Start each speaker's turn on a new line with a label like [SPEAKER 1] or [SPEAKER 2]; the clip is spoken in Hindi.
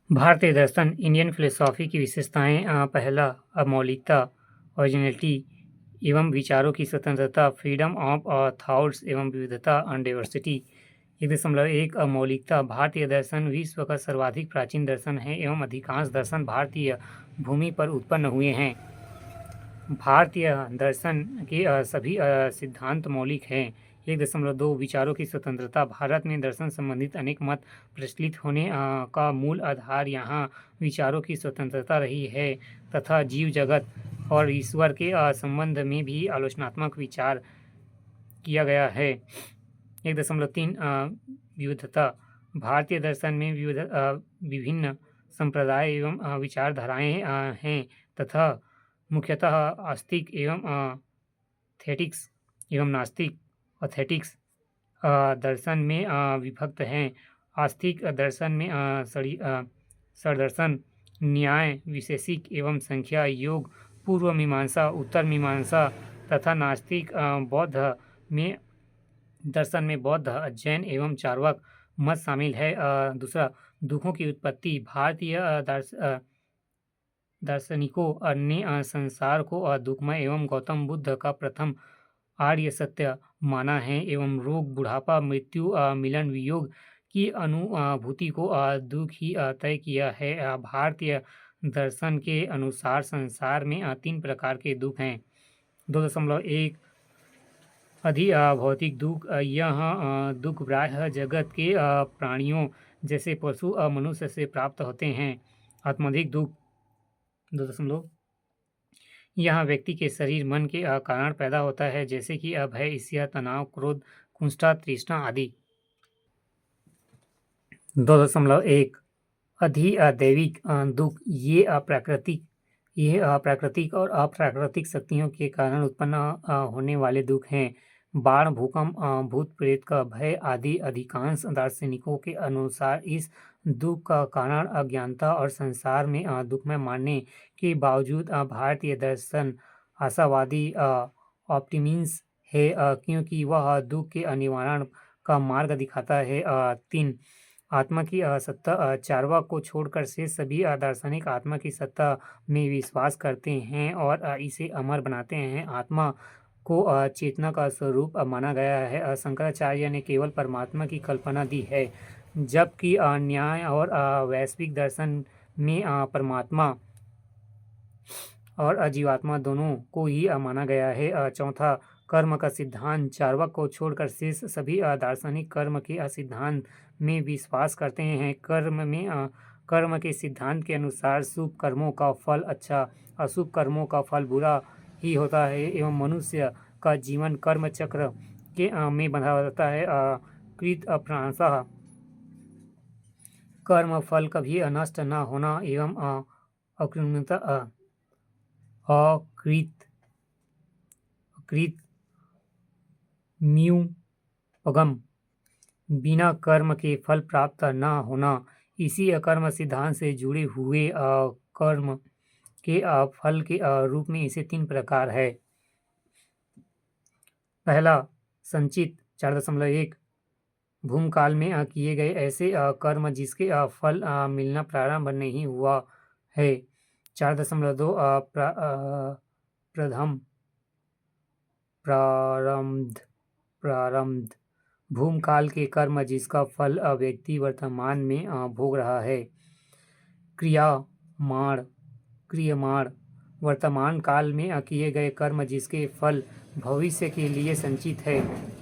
[SPEAKER 1] भारतीय दर्शन इंडियन फिलोसॉफी की विशेषताएँ पहला अमौलिकता ओरिजिनलिटी एवं विचारों की स्वतंत्रता फ्रीडम ऑफ थॉट्स एवं विविधता डाइवर्सिटी 1.1 अमौलिकता भारतीय दर्शन विश्व का सर्वाधिक प्राचीन दर्शन है एवं अधिकांश दर्शन भारतीय भूमि पर उत्पन्न हुए हैं। भारतीय दर्शन के सभी सिद्धांत मौलिक हैं। 1.2 विचारों की स्वतंत्रता भारत में दर्शन संबंधित अनेक मत प्रचलित होने का मूल आधार यहाँ विचारों की स्वतंत्रता रही है तथा जीव जगत और ईश्वर के संबंध में भी आलोचनात्मक विचार किया गया है। 1.3 विविधता भारतीय दर्शन में विभिन्न संप्रदाय एवं विचारधाराएँ हैं तथा मुख्यतः आस्तिक एवं थेटिक्स एवं नास्तिक एथेटिक्स दर्शन में विभक्त हैं। आस्तिक दर्शन में षड्दर्शन, न्याय, विशेषिक एवं संख्या, योग, पूर्व मीमांसा, उत्तर मीमांसा तथा नास्तिक बौद्ध में दर्शन में बौद्ध, जैन एवं चार्वाक मत शामिल है। दूसरा, दुखों की उत्पत्ति भारतीय दार्शनिकों ने संसार को दुखमय एवं गौतम बुद्ध का प्रथम आर्य सत्य माना है एवं रोग, बुढ़ापा, मृत्यु, मिलन, वियोग की अनुभूति को दुख ही तय किया है। भारतीय दर्शन के अनुसार संसार में 3 प्रकार के दुख हैं। 2.1 भौतिक दुख यह दुख बाह्य जगत के प्राणियों जैसे पशु मनुष्य से प्राप्त होते हैं। आत्माधिक दुख 2. यह व्यक्ति के शरीर मन के कारण पैदा होता है जैसे कि भय, ईर्ष्या, तनाव, क्रोध, कुष्ठा, तृष्णा आदि। 2.1 अधिदैविक दुख ये प्राकृतिक और अप्राकृतिक शक्तियों के कारण उत्पन्न होने वाले दुख हैं। बाढ़, भूकंप, भूत प्रेत का भय आदि। अधिकांश दार्शनिकों के अनुसार इस दुख का कारण अज्ञानता और संसार में दुखमय मानने के बावजूद भारतीय दर्शन आशावादी ऑप्टिमिस्ट है क्योंकि वह दुख के निवारण का मार्ग दिखाता है। 3 आत्मा की सत्ता चार्वाक को छोड़कर शेष सभी दार्शनिक आत्मा की सत्ता में विश्वास करते हैं और इसे अमर बनाते हैं। आत्मा को चेतना का स्वरूप माना गया है। शंकराचार्य ने केवल परमात्मा की कल्पना दी है जबकि न्याय और वैश्विक दर्शन में परमात्मा और जीवात्मा दोनों को ही माना गया है। चौथा, कर्म का सिद्धांत चार्वाक को छोड़कर शेष सभी दार्शनिक कर्म के सिद्धांत में विश्वास करते हैं। कर्म के सिद्धांत के अनुसार शुभ कर्मों का फल अच्छा, अशुभ कर्मों का फल बुरा ही होता है एवं मनुष्य का जीवन कर्म चक्र के में बंधा रहता है। कृत प्राणशः कर्म फल कभी नष्ट न होना एवं अकृत म्यूपगम बिना कर्म के फल प्राप्त न होना। इसी कर्म सिद्धांत से जुड़े हुए कर्म के फल के रूप में इसे 3 प्रकार है। पहला, संचित 4.1 भूमकाल में किए गए ऐसे कर्म जिसके फल मिलना प्रारंभ नहीं हुआ है। 4.2 प्रारब्ध भूमकाल के कर्म जिसका फल व्यक्ति वर्तमान में भोग रहा है। क्रियमाण वर्तमान काल में किए गए कर्म जिसके फल भविष्य के लिए संचित है।